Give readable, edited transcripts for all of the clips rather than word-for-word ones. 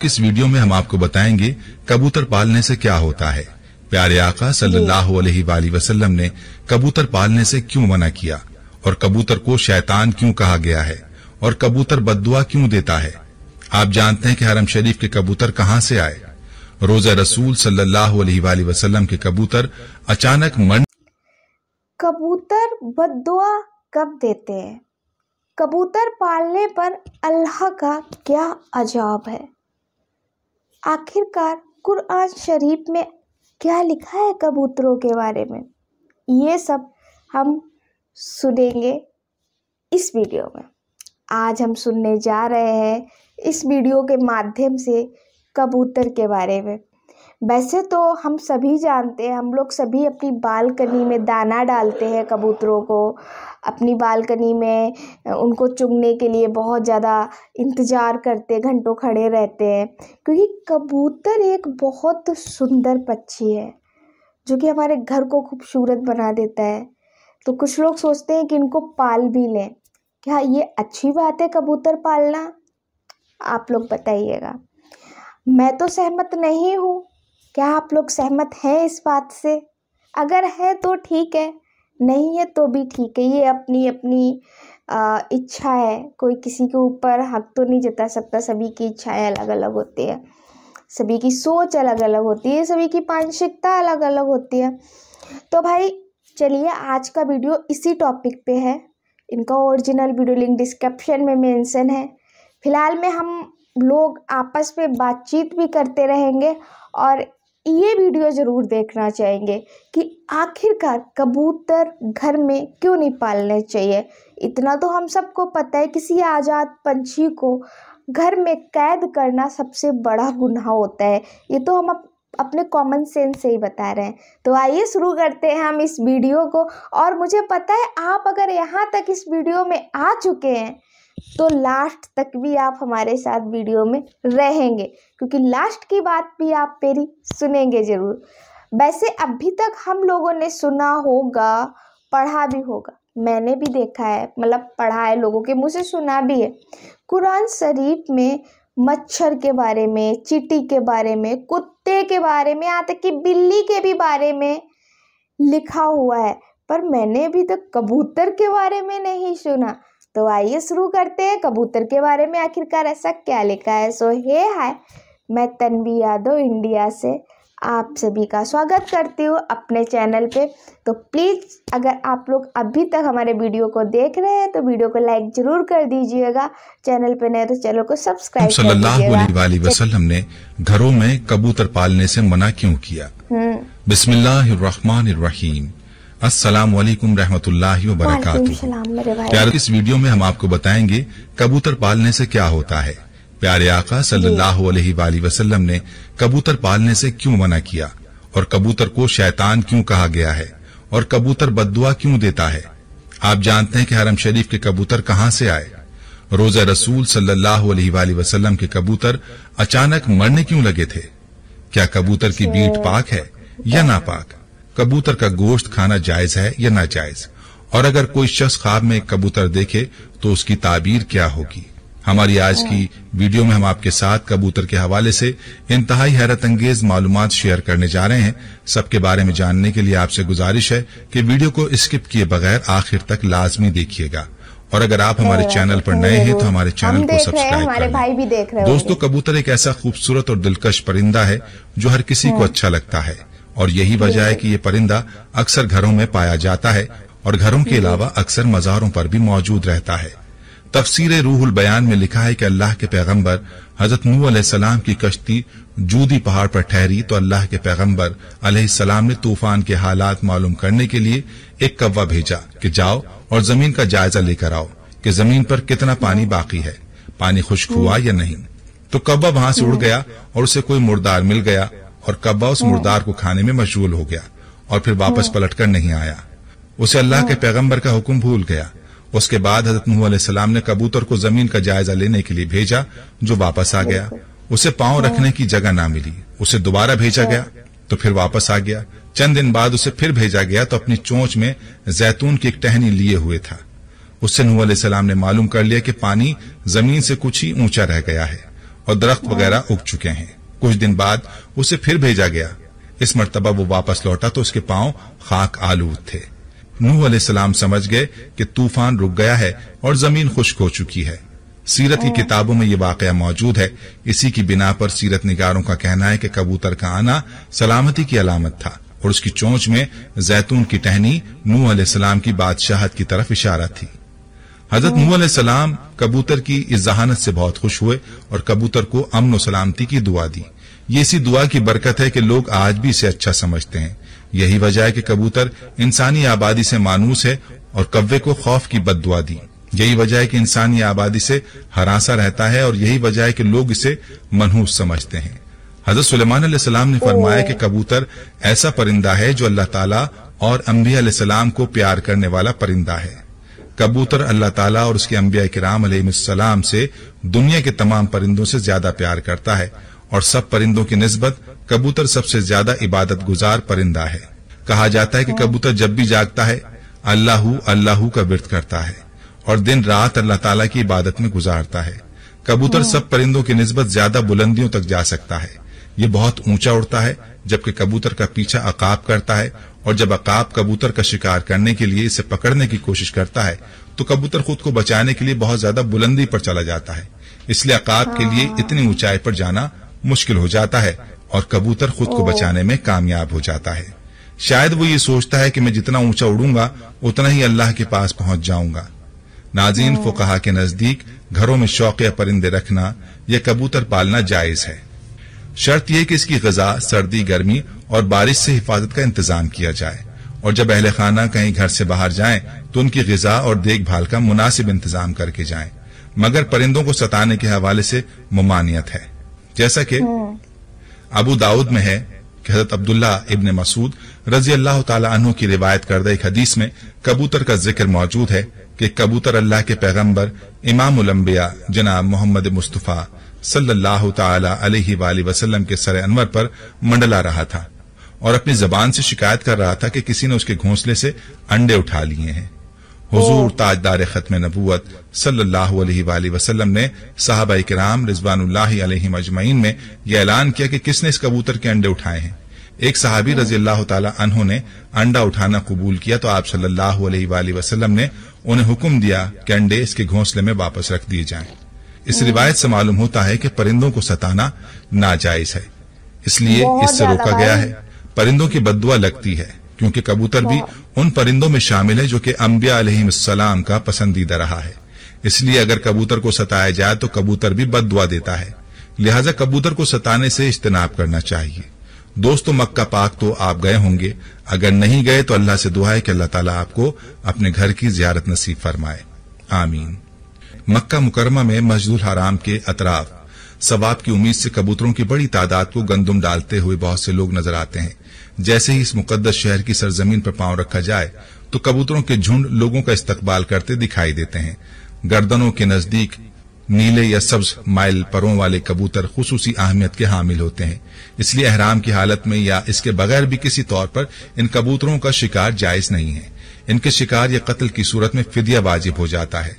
की इस वीडियो में हम आपको बताएंगे कबूतर पालने से क्या होता है, प्यारे आका सल्लल्लाहु अलैहि वसल्लम ने कबूतर पालने से क्यों मना किया, और कबूतर को शैतान क्यों कहा गया है, और कबूतर बद्दुआ क्यों देता है। आप जानते हैं कि हरम शरीफ के कबूतर कहां से आए। रोज़ा रसूल सल्लल्लाहु अलैहि वसल्लम के कबूतर अचानक मर। कबूतर बद्दुआ कब देते हैं? कबूतर पालने पर अल्लाह का क्या अजाब है? आखिरकार कुरान शरीफ में क्या लिखा है कबूतरों के बारे में? ये सब हम सुनेंगे इस वीडियो में। आज हम सुनने जा रहे हैं इस वीडियो के माध्यम से कबूतर के बारे में। वैसे तो हम सभी जानते हैं, हम लोग सभी अपनी बालकनी में दाना डालते हैं कबूतरों को, अपनी बालकनी में उनको चुगने के लिए बहुत ज़्यादा इंतज़ार करते, घंटों खड़े रहते हैं, क्योंकि कबूतर एक बहुत सुंदर पक्षी है जो कि हमारे घर को खूबसूरत बना देता है। तो कुछ लोग सोचते हैं कि इनको पाल भी लें। क्या ये अच्छी बात है कबूतर पालना? आप लोग बताइएगा। मैं तो सहमत नहीं हूँ। क्या आप लोग सहमत हैं इस बात से? अगर है तो ठीक है, नहीं है तो भी ठीक है। ये अपनी अपनी इच्छा है, कोई किसी के ऊपर हक तो नहीं जता सकता। सभी की इच्छाएं अलग अलग होती है, सभी की सोच अलग अलग होती है, सभी की मानसिकता अलग अलग होती है। तो भाई चलिए, आज का वीडियो इसी टॉपिक पे है। इनका ओरिजिनल वीडियो लिंक डिस्क्रिप्शन में मेंशन है। फिलहाल में हम लोग आपस में बातचीत भी करते रहेंगे और ये वीडियो ज़रूर देखना चाहेंगे कि आखिरकार कबूतर घर में क्यों नहीं पालने चाहिए। इतना तो हम सबको पता है, किसी आज़ाद पंछी को घर में कैद करना सबसे बड़ा गुनाह होता है। ये तो हम अपने कॉमन सेंस से ही बता रहे हैं। तो आइए शुरू करते हैं हम इस वीडियो को। और मुझे पता है आप अगर यहाँ तक इस वीडियो में आ चुके हैं तो लास्ट तक भी आप हमारे साथ वीडियो में रहेंगे, क्योंकि लास्ट की बात भी आप मेरी सुनेंगे ज़रूर। वैसे अभी तक हम लोगों ने सुना होगा, पढ़ा भी होगा, मैंने भी देखा है, मतलब पढ़ा है, लोगों के मुँह से सुना भी है। कुरान शरीफ में मच्छर के बारे में, चींटी के बारे में, कुत्ते के बारे में, यहाँ तक कि बिल्ली के भी बारे में लिखा हुआ है, पर मैंने अभी तक कबूतर के बारे में नहीं सुना। तो आइए शुरू करते हैं। कबूतर के बारे में आखिरकार ऐसा क्या लिखा है। सो हे हाय, मैं तन्वी यादव इंडिया से आप सभी का स्वागत करती हूँ अपने चैनल पे। तो प्लीज़ अगर आप लोग अभी तक हमारे वीडियो को देख रहे हैं तो वीडियो को लाइक जरूर कर दीजिएगा। चैनल पे नए तो चैनल को सब्सक्राइब कर दीजिएगा। सल्लल्लाहु अलैहि वसल्लम ने घरों में कबूतर पालने से मना क्यों किया? बिस्मिल्लाहिर्रहमानिर्रहीम। अस्सलामु अलैकुम रहमतुल्लाहि व बरकातुहू। प्यारे, इस वीडियो में हम आपको बताएंगे कबूतर पालने से क्या होता है। प्यारे आका सल्लल्लाहु अलैहि वसल्लम ने कबूतर पालने से क्यों मना किया, और कबूतर को शैतान क्यों कहा गया है, और कबूतर बद्दुआ क्यों देता है। आप जानते हैं कि हरम शरीफ के कबूतर कहां से आए। रोज़ा रसूल सल्लल्लाहु अलैहि वसल्लम के कबूतर अचानक मरने क्यों लगे थे? क्या कबूतर की बीट पाक है या नापाक? कबूतर का गोश्त खाना जायज है या नाजायज? और अगर कोई शख्स ख्वाब में कबूतर देखे तो उसकी ताबीर क्या होगी? हमारी आज की वीडियो में हम आपके साथ कबूतर के हवाले से इंतहाई हैरत अंगेज मालूमात शेयर करने जा रहे हैं। सबके बारे में जानने के लिए आपसे गुजारिश है कि वीडियो को स्किप किए बगैर आखिर तक लाजमी देखिएगा। और अगर आप हमारे चैनल पर नए हैं तो हमारे चैनल को सब्सक्राइब करें। दोस्तों, कबूतर एक ऐसा खूबसूरत और दिलकश परिंदा है जो हर किसी को अच्छा लगता है, और यही वजह है कि ये परिंदा अक्सर घरों में पाया जाता है और घरों के अलावा अक्सर मज़ारों पर भी मौजूद रहता है। तफसीर रूहुल बयान में लिखा है कि अल्लाह के पैगंबर हजरत नूह अलैहिस्सलाम की कश्ती जूदी पहाड़ पर ठहरी तो अल्लाह के पैगंबर अलैहिस्सलाम ने तूफान के हालात मालूम करने के लिए एक कौवा भेजा कि जाओ और जमीन का जायजा लेकर आओ कि जमीन पर कितना पानी बाकी है, पानी खुश्क हुआ या नहीं। तो कौवा वहां से उड़ गया और उसे कोई मुर्दार मिल गया, और कौवा उस मुर्दार को खाने में मशगूल हो गया और फिर वापस पलटकर नहीं आया। उसे अल्लाह के पैगंबर का हुक्म भूल गया। उसके बाद हजरत नूह अलैहिस्सलाम ने कबूतर को जमीन का जायजा लेने के लिए भेजा, जो वापस आ गया। उसे पांव रखने की जगह ना मिली, उसे दोबारा भेजा गया तो फिर वापस आ गया। चंद दिन बाद उसे फिर भेजा गया तो अपनी चोंच में जैतून की एक टहनी लिए हुए था। उससे नूह अलैहिस्सलाम ने मालूम कर लिया कि पानी जमीन से कुछ ही ऊंचा रह गया है। और दरख्त वगैरह उग चुके हैं। कुछ दिन बाद उसे फिर भेजा गया। इस मर्तबा वो वापस लौटा तो उसके पांव खाक आलूद थे। नूह अलैहिस्सलाम समझ गए कि तूफान रुक गया है और जमीन खुश्क हो चुकी है। सीरत की किताबों में ये वाकया मौजूद है। इसी की बिना पर सीरत निगारों का कहना है कि कबूतर का आना सलामती की अलामत था और उसकी चोंच में जैतून की टहनी नूह अलैहिस्सलाम की बादशाहत की तरफ इशारा थी। हजरत नूह अलैहिस्सलाम कबूतर की इस जहानत से बहुत खुश हुए और कबूतर को अमन और सलामती की दुआ दी। ये इसी दुआ की बरकत है कि लोग आज भी इसे अच्छा समझते हैं। यही वजह है कि कबूतर इंसानी आबादी से मानूस है और कव्वे को खौफ की बद्दुआ दी। यही वजह है कि इंसानी आबादी से हरासा रहता है और यही वजह है कि लोग इसे मनहूस समझते हैं। हजरत सुलेमान अलैहिस्सलाम ने फरमाया कि कबूतर ऐसा परिंदा है जो अल्लाह ताला और अंबिया अलैहिस्सलाम को प्यार करने वाला परिंदा है। कबूतर अल्लाह ताला और उसके अंबिया किराम अलैहिस्सलाम से दुनिया के तमाम परिंदों से ज्यादा प्यार करता है और सब परिंदों की निस्बत कबूतर सबसे ज्यादा इबादत गुजार परिंदा है। कहा जाता है कि कबूतर जब भी जागता है अल्लाहू अल्लाहू का विर्द करता है और दिन रात अल्लाह ताला की इबादत में गुजारता है। कबूतर सब परिंदों की निस्बत ज्यादा बुलंदियों तक जा सकता है। ये बहुत ऊंचा उड़ता है, जबकि कबूतर का पीछा अकाब करता है और जब अकाब कबूतर का शिकार करने के लिए इसे पकड़ने की कोशिश करता है तो कबूतर खुद को बचाने के लिए बहुत ज्यादा बुलंदी पर चला जाता है। इसलिए अकाब के लिए इतनी ऊंचाई पर जाना मुश्किल हो जाता है और कबूतर खुद को बचाने में कामयाब हो जाता है। शायद वो ये सोचता है कि मैं जितना ऊंचा उड़ूंगा उतना ही अल्लाह के पास पहुंच जाऊंगा। नाज़रीन, फुक़हा के नजदीक घरों में शौकिया परिंदे रखना या कबूतर पालना जायज है। शर्त यह कि इसकी ग़िज़ा सर्दी, गर्मी और बारिश से हिफाजत का इंतजाम किया जाए और जब अहले खाना कहीं घर से बाहर जाएं तो उनकी ग़िज़ा और देखभाल का मुनासिब इंतजाम करके जाएं, मगर परिंदों को सताने के हवाले से मुमानियत है। जैसा कि अबू दाऊद में है कि हज़रत अब्दुल्ला इब्न मसूद रज़ी अल्लाह ताला अन्हु की रिवायत करदा एक हदीस में कबूतर का जिक्र मौजूद है कि कबूतर अल्लाह के पैगंबर इमामुल अंबिया जनाब मोहम्मद मुस्तफ़ा सल्लल्लाहु ताला अलैहि वसल्लम के सर अनवर पर मंडला रहा था और अपनी जबान से शिकायत कर रहा था कि किसी ने उसके घोंसले से अंडे उठा लिए हैं। हुजूर ताजदार खत्म नबूवत सल्लल्लाहु अलैहि वसल्लम ने सहाबा किराम रिज़वानुल्लाहि अलैहिम अजमईन में यह ऐलान किया कि किसने इस कबूतर के अंडे उठाए हैं। एक सहाबी रज़ी अल्लाह ताला अन्हु ने अंडा उठाना कबूल किया तो आप सल्लल्लाहु अलैहि वसल्लम ने उन्हें हुक्म दिया कि अंडे इसके घोंसले में वापस रख दिए जाएं। इस रिवायत से मालूम होता है कि परिंदों को सताना नाजायज है, इसलिए इससे रोका गया है। परिंदों की बद्दुआ लगती है क्योंकि कबूतर भी उन परिंदों में शामिल है जो कि अंबिया अलैहिस्सलाम का पसंदीदा रहा है। इसलिए अगर कबूतर को सताया जाए तो कबूतर भी बद्दुआ देता है, लिहाजा कबूतर को सताने से इज्तनाब करना चाहिए। दोस्तों, मक्का पाक तो आप गए होंगे, अगर नहीं गए तो अल्लाह से दुआ है कि अल्लाह ताला आपको अपने घर की जियारत नसीब फरमाए, आमीन। मक्का मुकरमा में मस्जिदुल हराम के अतराफ सवाब की उम्मीद से कबूतरों की बड़ी तादाद को गंदुम डालते हुए बहुत से लोग नजर आते हैं। जैसे ही इस मुकद्दस शहर की सरजमीन पर पांव रखा जाए तो कबूतरों के झुंड लोगों का इस्तकबाल करते दिखाई देते हैं। गर्दनों के नजदीक नीले या सब्ज माइल परों वाले कबूतर खुसूसी अहमियत के हामिल होते हैं, इसलिए अहराम की हालत में या इसके बगैर भी किसी तौर पर इन कबूतरों का शिकार जायज नहीं है। इनके शिकार या कत्ल की सूरत में फिदिया वाजिब हो जाता है।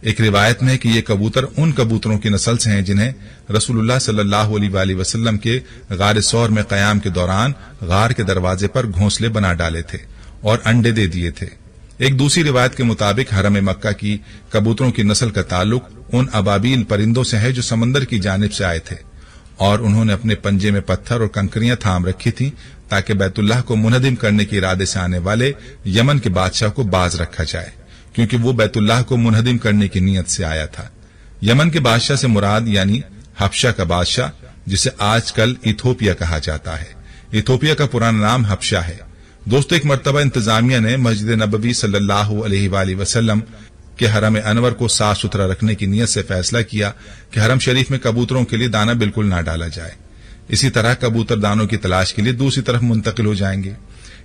एक रिवायत में है कि ये कबूतर उन कबूतरों की नस्ल से हैं जिन्हें रसूलुल्लाह सल्लल्लाहु अलैहि वसल्लम के गार सौर में कयाम के दौरान गार के दरवाजे पर घोंसले बना डाले थे और अंडे दे दिए थे। एक दूसरी रिवायत के मुताबिक हरम मक्का की कबूतरों की नस्ल का ताल्लुक उन अबाबील परिंदों से है जो समंदर की जानिब से आए थे और उन्होंने अपने पंजे में पत्थर और कंकरियां थाम रखी थीं ताकि बैतुल्लाह को मुनहदिम करने के इरादे से आने वाले यमन के बादशाह को बाज रखा जाए, क्योंकि वो बैतुल्लाह को मुनहदिम करने की नीयत से आया था। यमन के बादशाह से मुराद यानी हबशा का बादशाह, जिसे आजकल इथोपिया कहा जाता है। इथोपिया का पुराना नाम हबशा है। दोस्तों, एक मर्तबा इंतजामिया ने मस्जिद नबवी सल्लल्लाहु अलैहि वसल्लम के हरम अनवर को साफ सुथरा रखने की नीयत से फैसला किया कि हरम शरीफ में कबूतरों के लिए दाना बिल्कुल ना डाला जाए। इसी तरह कबूतर दानों की तलाश के लिए दूसरी तरफ मुंतकिल हो जाएंगे।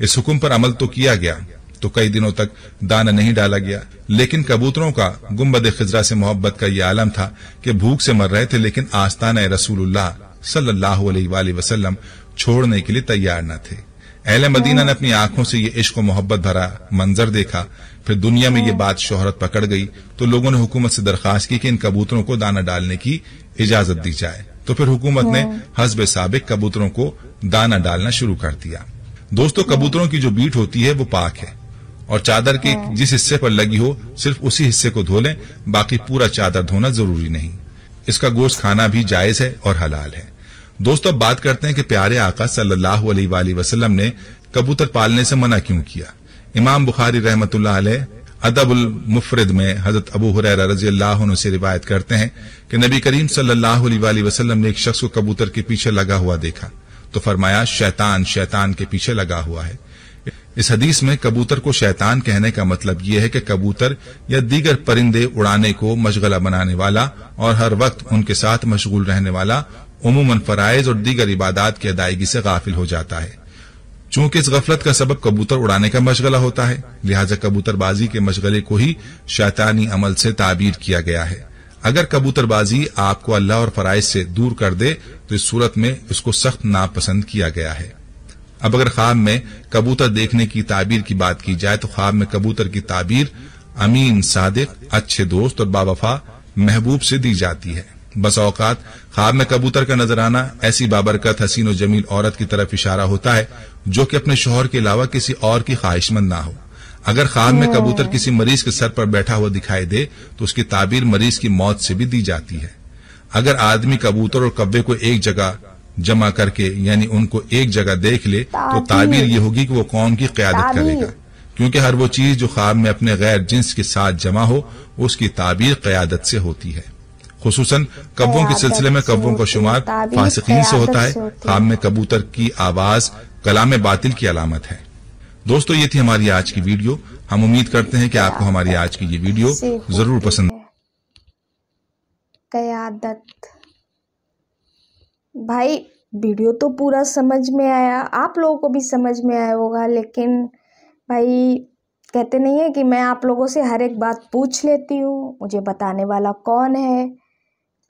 इस हुक्म पर अमल तो किया गया तो कई दिनों तक दाना नहीं डाला गया, लेकिन कबूतरों का गुंबद खिजरा से मोहब्बत का यह आलम था कि भूख से मर रहे थे, लेकिन आस्ताना रसूलुल्लाह सल्लल्लाहु अलैहि वसल्लम छोड़ने के लिए तैयार न थे। अहले मदीना ने अपनी आंखों से ये इश्क और मोहब्बत भरा मंजर देखा। फिर दुनिया में ये बात शोहरत पकड़ गई तो लोगों ने हुकूमत से दरखास्त की कि इन कबूतरों को दाना डालने की इजाजत दी जाए। तो फिर हुकूमत ने हस्ब साबिक कबूतरों को दाना डालना शुरू कर दिया। दोस्तों, कबूतरों की जो बीट होती है वो पाक है और चादर के जिस हिस्से पर लगी हो सिर्फ उसी हिस्से को धो लें, बाकी पूरा चादर धोना जरूरी नहीं। इसका गोश्त खाना भी जायज है और हलाल है। दोस्तों, अब बात करते हैं कि प्यारे आका सल्लल्लाहु अलैहि वसल्लम ने कबूतर पालने से मना क्यों किया। इमाम बुखारी रहमतुल्लाह अलैह अदबुल मुफरद में हजरत अबू हुरैरा रज़ियल्लाहु अन्हु से रिवायत करते हैं कि नबी करीम सल्लल्लाहु अलैहि वसल्लम ने एक शख्स को कबूतर के पीछे लगा हुआ देखा तो फरमाया, शैतान शैतान के पीछे लगा हुआ है। इस हदीस में कबूतर को शैतान कहने का मतलब यह है कि कबूतर या दीगर परिंदे उड़ाने को मशगला बनाने वाला और हर वक्त उनके साथ मशगूल रहने वाला उमूमन फराइज और दीगर इबादात की अदायगी से गाफिल हो जाता है। चूंकि इस गफलत का सबब कबूतर उड़ाने का मशगला होता है, लिहाजा कबूतरबाजी के मशगले को ही शैतानी अमल से ताबीर किया गया है। अगर कबूतरबाजी आपको अल्लाह और फराइज से दूर कर दे तो इस सूरत में उसको सख्त नापसंद किया गया है। अब अगर ख्वाब में कबूतर देखने की ताबीर की बात की जाए तो ख्वाब में कबूतर की ताबीर अमीन, सादिक, अच्छे दोस्त और बावफा महबूब से दी जाती है। बस औकात ख्वाब में कबूतर का नजर आना ऐसी बाबरकत, हसीन और जमील औरत की तरफ इशारा होता है जो कि अपने शौहर के अलावा किसी और की ख्वाहिशमंद ना हो। अगर ख्वाब में कबूतर किसी मरीज के सर पर बैठा हुआ दिखाई दे तो उसकी ताबीर मरीज की मौत से भी दी जाती है। अगर आदमी कबूतर और कब्बे को एक जगह जमा करके यानी उनको एक जगह देख ले तो ताबीर ये होगी कि वो कौम की क़यादत करेगा, क्योंकि हर वो चीज जो ख्वाब में अपने गैर जिन्स के साथ जमा हो उसकी ताबीर क़यादत से होती है। खुसूसन कब्बों के सिलसिले में कब्बों का शुमार फासिकीन से होता है। ख्वाब में कबूतर की आवाज कलाम बातिल की अलामत है। दोस्तों, ये थी हमारी आज की वीडियो। हम उम्मीद करते हैं कि आपको हमारी आज की ये वीडियो जरूर पसंद। क़यादत भाई, वीडियो तो पूरा समझ में आया, आप लोगों को भी समझ में आया होगा, लेकिन भाई कहते नहीं है कि मैं आप लोगों से हर एक बात पूछ लेती हूँ, मुझे बताने वाला कौन है,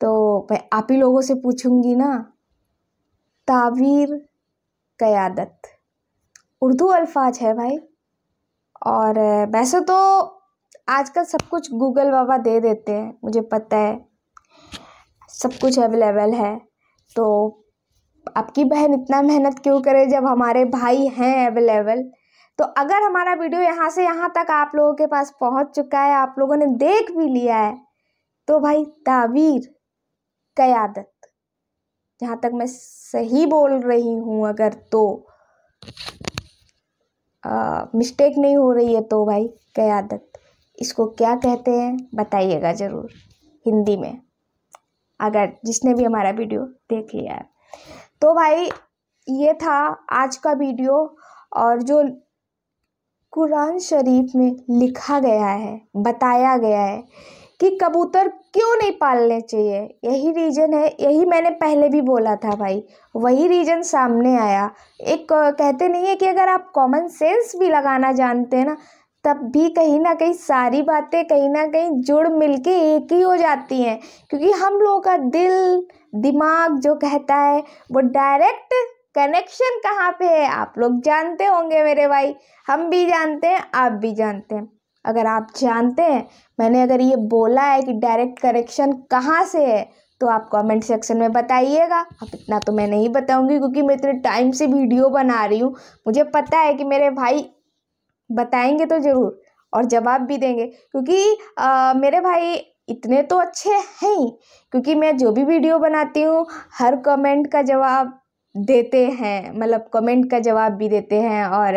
तो मैं आप ही लोगों से पूछूंगी ना। ताबीर क़यादत उर्दू अल्फाज है भाई, और वैसे तो आजकल सब कुछ गूगल बाबा दे देते हैं, मुझे पता है सब कुछ अवेलेबल है, तो आपकी बहन इतना मेहनत क्यों करे जब हमारे भाई हैं अवेलेबल। तो अगर हमारा वीडियो यहाँ से यहाँ तक आप लोगों के पास पहुँच चुका है, आप लोगों ने देख भी लिया है, तो भाई ताबीर क़यादत, जहाँ तक मैं सही बोल रही हूँ अगर तो मिस्टेक नहीं हो रही है तो भाई क़यादत, इसको क्या कहते हैं बताइएगा ज़रूर हिंदी में, अगर जिसने भी हमारा वीडियो देख लिया है। तो भाई ये था आज का वीडियो, और जो कुरान शरीफ में लिखा गया है, बताया गया है कि कबूतर क्यों नहीं पालने चाहिए, यही रीज़न है, यही मैंने पहले भी बोला था भाई, वही रीज़न सामने आया। एक कहते नहीं है कि अगर आप कॉमन सेंस भी लगाना जानते हैं ना, तब भी कहीं ना कहीं सारी बातें कहीं ना कहीं जुड़ मिलके एक ही हो जाती हैं, क्योंकि हम लोगों का दिल दिमाग जो कहता है वो डायरेक्ट कनेक्शन कहाँ पे है आप लोग जानते होंगे मेरे भाई, हम भी जानते हैं, आप भी जानते हैं। अगर आप जानते हैं, मैंने अगर ये बोला है कि डायरेक्ट कनेक्शन कहाँ से है, तो आप कमेंट सेक्शन में बताइएगा। अब इतना तो मैं नहीं बताऊंगी क्योंकि मैं इतने टाइम से वीडियो बना रही हूँ, मुझे पता है कि मेरे भाई बताएंगे तो ज़रूर और जवाब भी देंगे, क्योंकि मेरे भाई इतने तो अच्छे हैं ही, क्योंकि मैं जो भी वीडियो बनाती हूँ हर कमेंट का जवाब देते हैं, मतलब कमेंट का जवाब भी देते हैं और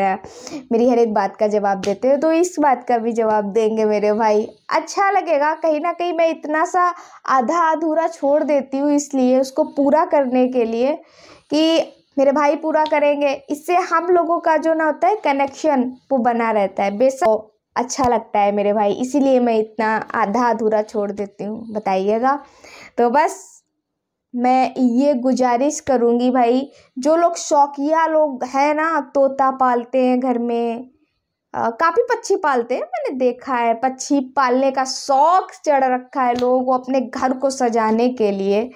मेरी हर एक बात का जवाब देते हैं, तो इस बात का भी जवाब देंगे मेरे भाई। अच्छा लगेगा, कहीं ना कहीं मैं इतना सा आधा अधूरा छोड़ देती हूँ इसलिए उसको पूरा करने के लिए कि मेरे भाई पूरा करेंगे, इससे हम लोगों का जो ना होता है कनेक्शन वो बना रहता है, बेशक अच्छा लगता है मेरे भाई, इसीलिए मैं इतना आधा अधूरा छोड़ देती हूँ, बताइएगा। तो बस मैं ये गुजारिश करूँगी भाई, जो लोग शौकिया लोग हैं ना, तोता पालते हैं घर में, काफ़ी पक्षी पालते हैं, मैंने देखा है पक्षी पालने का शौक चढ़ रखा है लोगों को अपने घर को सजाने के लिए,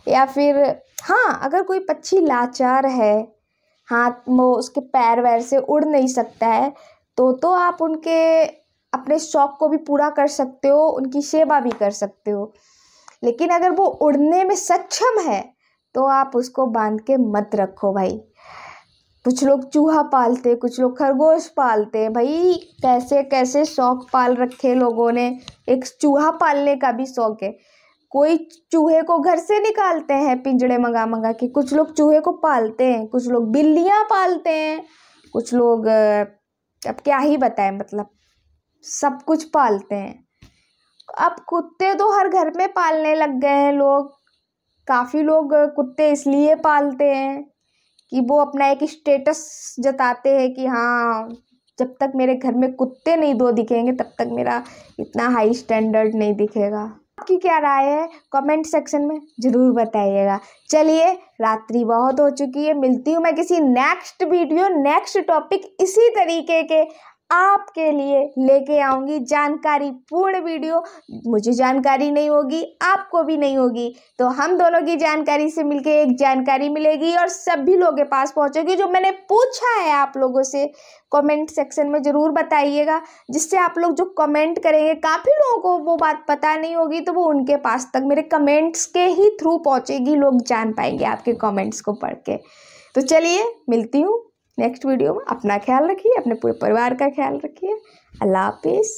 या फिर हाँ अगर कोई पक्षी लाचार है, हाथ वो उसके पैर वैर से उड़ नहीं सकता है, तो आप उनके अपने शौक़ को भी पूरा कर सकते हो, उनकी सेवा भी कर सकते हो। लेकिन अगर वो उड़ने में सक्षम है तो आप उसको बांध के मत रखो भाई। कुछ लोग चूहा पालते, कुछ लोग खरगोश पालते हैं भाई, कैसे कैसे शौक पाल रखे लोगों ने। एक चूहा पालने का भी शौक है, कोई चूहे को घर से निकालते हैं पिंजड़े मंगा मंगा के, कुछ लोग चूहे को पालते हैं, कुछ लोग बिल्लियाँ पालते हैं, कुछ लोग अब क्या ही बताएं, मतलब सब कुछ पालते हैं। अब कुत्ते तो हर घर में पालने लग गए हैं लोग। काफ़ी लोग कुत्ते इसलिए पालते हैं कि वो अपना एक स्टेटस जताते हैं कि हाँ, जब तक मेरे घर में कुत्ते नहीं दो दिखेंगे तब तक मेरा इतना हाई स्टैंडर्ड नहीं दिखेगा। आपकी क्या राय है कमेंट सेक्शन में ज़रूर बताइएगा। चलिए, रात्रि बहुत हो चुकी है, मिलती हूँ मैं किसी नेक्स्ट वीडियो, नेक्स्ट टॉपिक इसी तरीके के आपके लिए लेके आऊँगी, जानकारी पूर्ण वीडियो। मुझे जानकारी नहीं होगी, आपको भी नहीं होगी, तो हम दोनों की जानकारी से मिलके एक जानकारी मिलेगी और सभी लोगों के पास पहुँचेगी। जो मैंने पूछा है आप लोगों से कमेंट सेक्शन में ज़रूर बताइएगा, जिससे आप लोग जो कमेंट करेंगे, काफ़ी लोगों को वो बात पता नहीं होगी तो वो उनके पास तक मेरे कमेंट्स के ही थ्रू पहुँचेगी, लोग जान पाएंगे आपके कमेंट्स को पढ़ के। तो चलिए, मिलती हूँ नेक्स्ट वीडियो में। अपना ख्याल रखिए, अपने पूरे परिवार का ख्याल रखिए। अल्लाह हाफिज़।